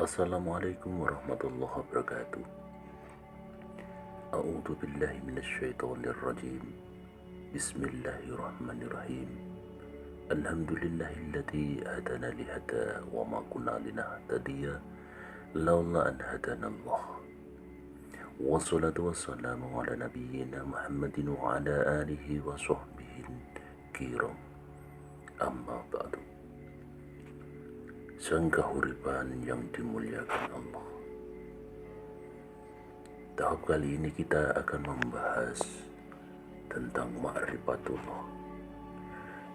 Assalamualaikum warahmatullahi wabarakatuh. A'udzu billahi minasyaitonir rajim. Bismillahirrahmanirrahim. Alhamdulillahilladzi hadana lihada wa ma kunna linahtadiya laula an hadanallah. Wassalatu wassalamu ala nabiyyina Muhammadin wa ala alihi wa sahbihi kiram. Amma ba'du. Sang kahuripan yang dimuliakan Allah. Tahap kali ini kita akan membahas tentang ma'rifatullah.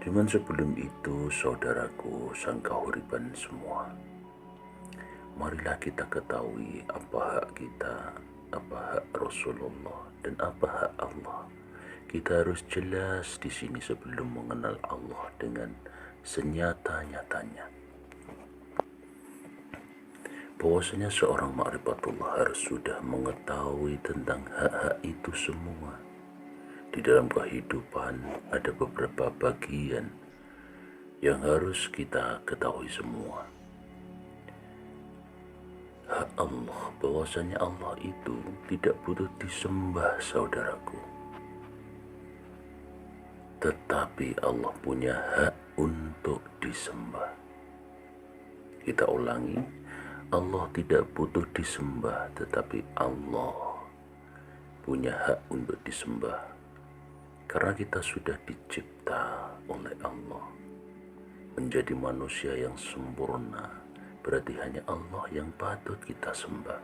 Cuman sebelum itu, saudaraku, sang kahuripan semua, marilah kita ketahui apa hak kita, apa hak Rasulullah, dan apa hak Allah. Kita harus jelas di sini sebelum mengenal Allah dengan senyata-nyatanya. Bahwasanya seorang ma'rifatullah harus sudah mengetahui tentang hak-hak itu semua. Di dalam kehidupan ada beberapa bagian yang harus kita ketahui semua. Hak Allah, bahwasanya Allah itu tidak butuh disembah, saudaraku. Tetapi Allah punya hak untuk disembah. Kita ulangi. Allah tidak butuh disembah, tetapi Allah punya hak untuk disembah. Karena kita sudah dicipta oleh Allah menjadi manusia yang sempurna, berarti hanya Allah yang patut kita sembah.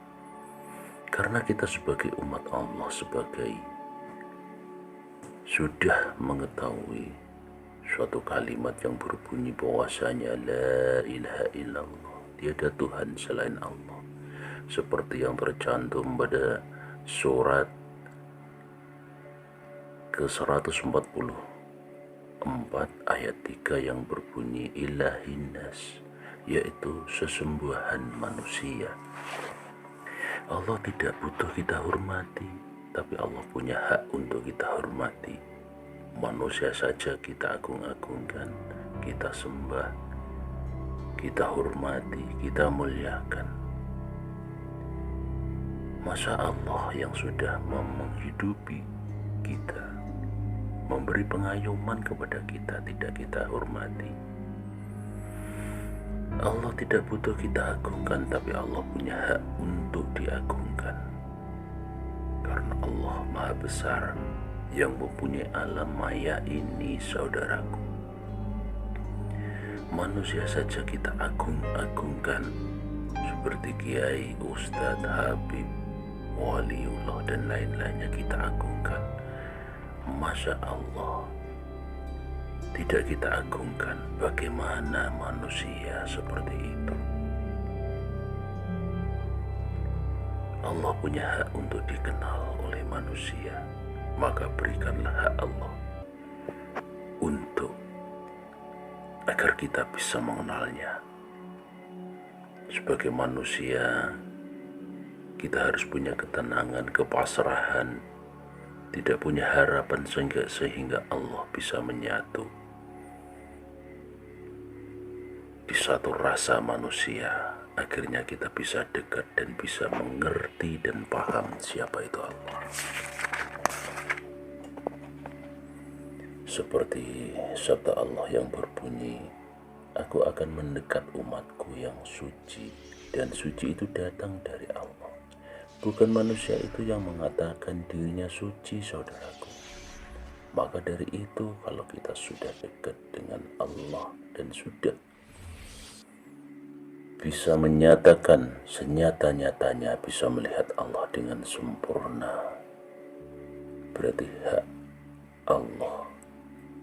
Karena kita sebagai umat Allah, sebagai sudah mengetahui suatu kalimat yang berbunyi bahwasanya la ilaha illallah, tiada Tuhan selain Allah, seperti yang tercantum pada surat ke-144 ayat 3 yang berbunyi ilahinnas, yaitu sesembahan manusia. Allah tidak butuh kita hormati, tapi Allah punya hak untuk kita hormati. Manusia saja kita agung-agungkan, kita sembah, kita hormati, kita muliakan. Masa Allah yang sudah menghidupi kita, memberi pengayuman kepada kita, tidak kita hormati? Allah tidak butuh kita agungkan, tapi Allah punya hak untuk diagungkan. Karena Allah Maha Besar yang mempunyai alam maya ini, saudaraku. Manusia saja kita agung-agungkan, seperti kiai, ustadz, habib, waliullah, dan lain-lainnya kita agungkan. Masya Allah tidak kita agungkan. Bagaimana manusia seperti itu? Allah punya hak untuk dikenal oleh manusia, maka berikanlah hak Allah untuk agar kita bisa mengenalnya. Sebagai manusia, kita harus punya ketenangan, kepasrahan, tidak punya harapan sehingga Allah bisa menyatu di satu rasa manusia. Akhirnya kita bisa dekat dan bisa mengerti dan paham siapa itu Allah. Seperti sabda Allah yang berbunyi, aku akan mendekat umatku yang suci, dan suci itu datang dari Allah. Bukan manusia itu yang mengatakan dirinya suci, saudaraku. Maka dari itu, kalau kita sudah dekat dengan Allah dan sudah bisa menyatakan senyata-nyatanya, bisa melihat Allah dengan sempurna, berarti hak Allah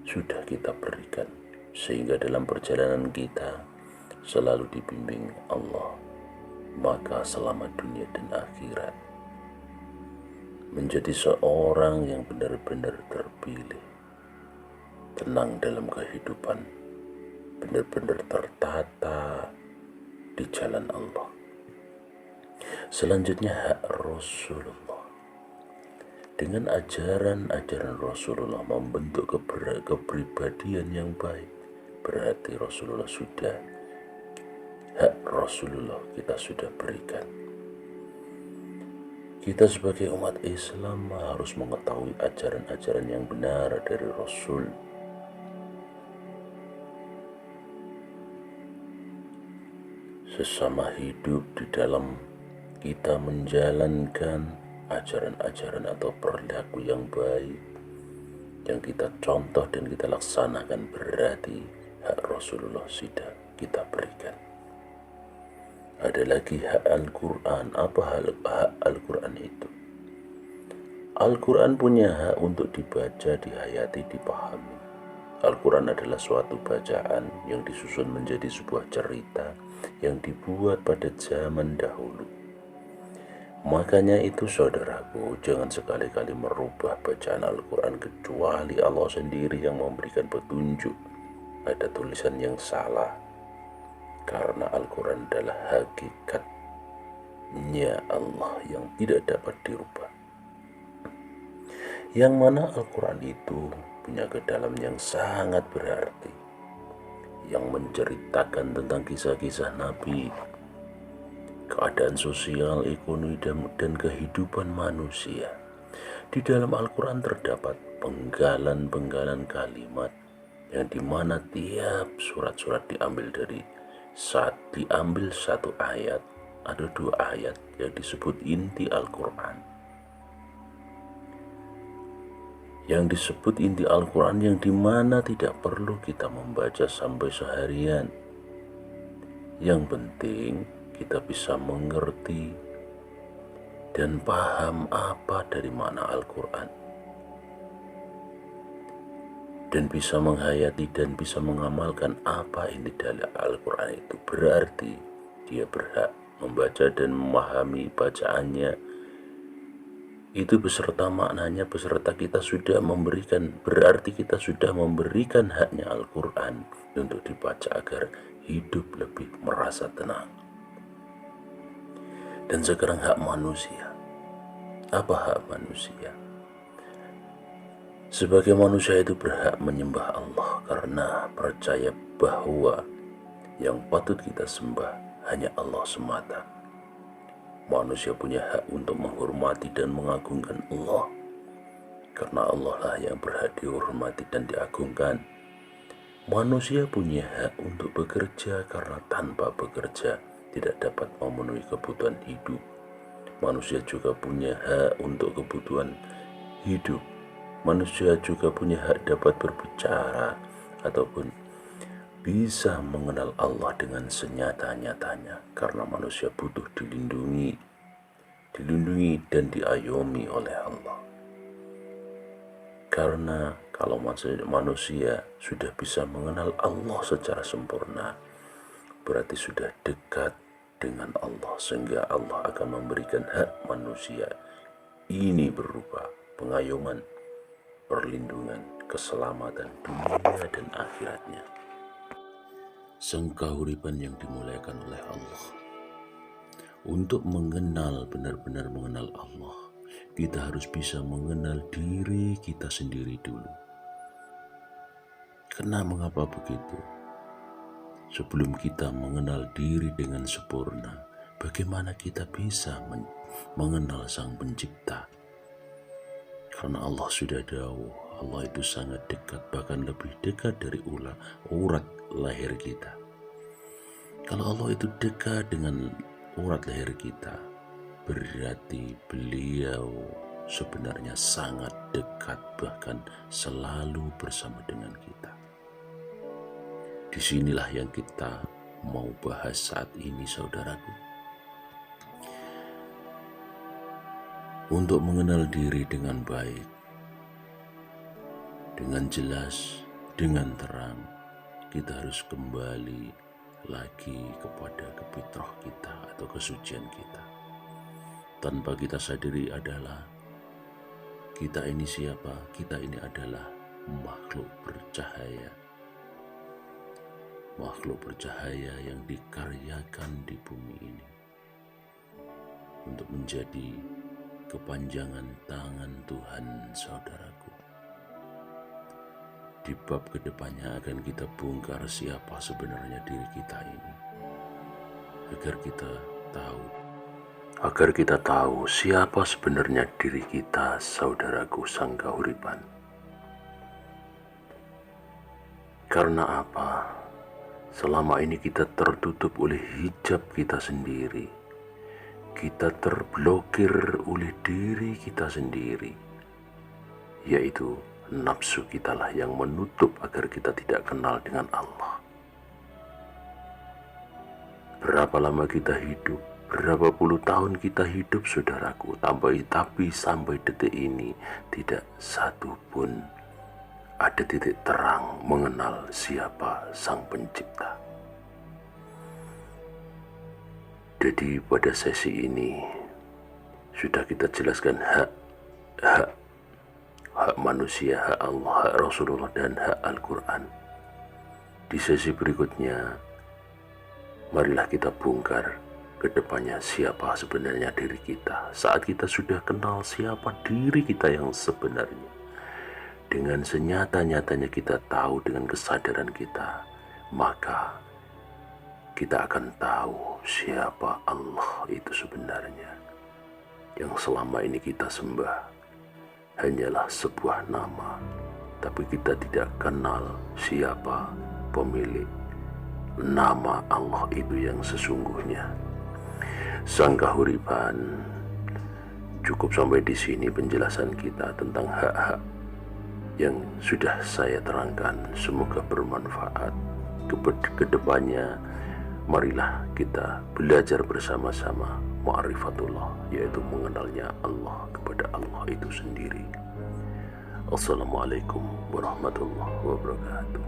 sudah kita berikan, sehingga dalam perjalanan kita selalu dibimbing Allah. Maka selama dunia dan akhirat menjadi seorang yang benar-benar terpilih, tenang dalam kehidupan, benar-benar tertata di jalan Allah. Selanjutnya hak Rasulullah. Dengan ajaran-ajaran Rasulullah membentuk kepribadian yang baik, berarti Rasulullah sudah hak Rasulullah kita sudah berikan. Kita sebagai umat Islam harus mengetahui ajaran-ajaran yang benar dari Rasul. Sesama hidup di dalam kita menjalankan ajaran-ajaran atau perilaku yang baik yang kita contoh dan kita laksanakan, berarti hak Rasulullah sudah kita berikan. Ada lagi hak Al-Quran. Apa hak Al-Quran itu? Al-Quran punya hak untuk dibaca, dihayati, dipahami. Al-Quran adalah suatu bacaan yang disusun menjadi sebuah cerita yang dibuat pada zaman dahulu. Makanya itu saudaraku, jangan sekali-kali merubah bacaan Al-Quran kecuali Allah sendiri yang memberikan petunjuk. Ada tulisan yang salah, karena Al-Quran adalah hakikatnya Allah yang tidak dapat dirubah. Yang mana Al-Quran itu punya kedalam yang sangat berarti, yang menceritakan tentang kisah-kisah Nabi, keadaan sosial, ekonomi, dan kehidupan manusia. Di dalam Al-Quran terdapat penggalan-penggalan kalimat yang dimana tiap surat-surat diambil satu ayat, ada 2 ayat yang disebut inti Al-Quran. Yang disebut inti Al-Quran yang dimana tidak perlu kita membaca sampai seharian. Yang penting kita bisa mengerti dan paham apa dari mana Al-Quran, dan bisa menghayati dan bisa mengamalkan apa ini dari Al-Quran itu. Berarti dia berhak membaca dan memahami bacaannya itu beserta maknanya, beserta kita sudah memberikan, berarti kita sudah memberikan haknya Al-Quran untuk dibaca agar hidup lebih merasa tenang. Dan sekarang hak manusia. Apa hak manusia? Sebagai manusia itu berhak menyembah Allah karena percaya bahwa yang patut kita sembah hanya Allah semata. Manusia punya hak untuk menghormati dan mengagungkan Allah, karena Allah lah yang berhak dihormati dan diagungkan. Manusia punya hak untuk bekerja karena tanpa bekerja tidak dapat memenuhi kebutuhan hidup. Manusia juga punya hak untuk kebutuhan hidup. Manusia juga punya hak dapat berbicara ataupun bisa mengenal Allah dengan senyata-nyatanya, karena manusia butuh dilindungi dan diayomi oleh Allah. Karena kalau manusia sudah bisa mengenal Allah secara sempurna, berarti sudah dekat dengan Allah, sehingga Allah akan memberikan hak manusia ini berupa pengayoman, perlindungan, keselamatan dunia dan akhiratnya. Sengkahuripan yang dimuliakan oleh Allah. Untuk benar-benar mengenal Allah, kita harus bisa mengenal diri kita sendiri dulu. Mengapa begitu? Sebelum kita mengenal diri dengan sempurna, bagaimana kita bisa mengenal Sang Pencipta? Karena Allah sudah jauh, Allah itu sangat dekat, bahkan lebih dekat dari urat lahir kita. Kalau Allah itu dekat dengan urat lahir kita, berarti beliau sebenarnya sangat dekat, bahkan selalu bersama dengan kita. Disinilah yang kita mau bahas saat ini, saudaraku. Untuk mengenal diri dengan baik, dengan jelas, dengan terang, kita harus kembali lagi kepada kefitrah kita atau kesucian kita. Tanpa kita sadari adalah kita ini siapa? Kita ini adalah makhluk bercahaya. Makhluk bercahaya yang dikaryakan di bumi ini untuk menjadi kepanjangan tangan Tuhan, saudaraku. Di bab kedepannya akan kita bongkar siapa sebenarnya diri kita ini. agar kita tahu siapa sebenarnya diri kita, saudaraku sang kahuripan. Karena apa? Selama ini kita tertutup oleh hijab kita sendiri. Kita terblokir oleh diri kita sendiri, yaitu nafsu kitalah yang menutup agar kita tidak kenal dengan Allah. Berapa lama kita hidup, berapa puluh tahun kita hidup, saudaraku, tapi sampai detik ini tidak satu pun ada titik terang mengenal siapa Sang Pencipta. Jadi pada sesi ini sudah kita jelaskan hak manusia, hak Allah, hak Rasulullah, dan hak Al-Quran. Di sesi berikutnya, marilah kita bongkar ke depannya siapa sebenarnya diri kita. Saat kita sudah kenal siapa diri kita yang sebenarnya, dengan senyata-nyatanya kita tahu dengan kesadaran kita, maka kita akan tahu siapa Allah itu sebenarnya. Yang selama ini kita sembah hanyalah sebuah nama, tapi kita tidak kenal siapa pemilik nama Allah itu yang sesungguhnya. Sang kahuripan, cukup sampai di sini penjelasan kita tentang hak-hak yang sudah saya terangkan. Semoga bermanfaat. Kedepannya marilah kita belajar bersama-sama ma'rifatullah, yaitu mengenalnya Allah kepada Allah itu sendiri. Assalamualaikum warahmatullahi wabarakatuh.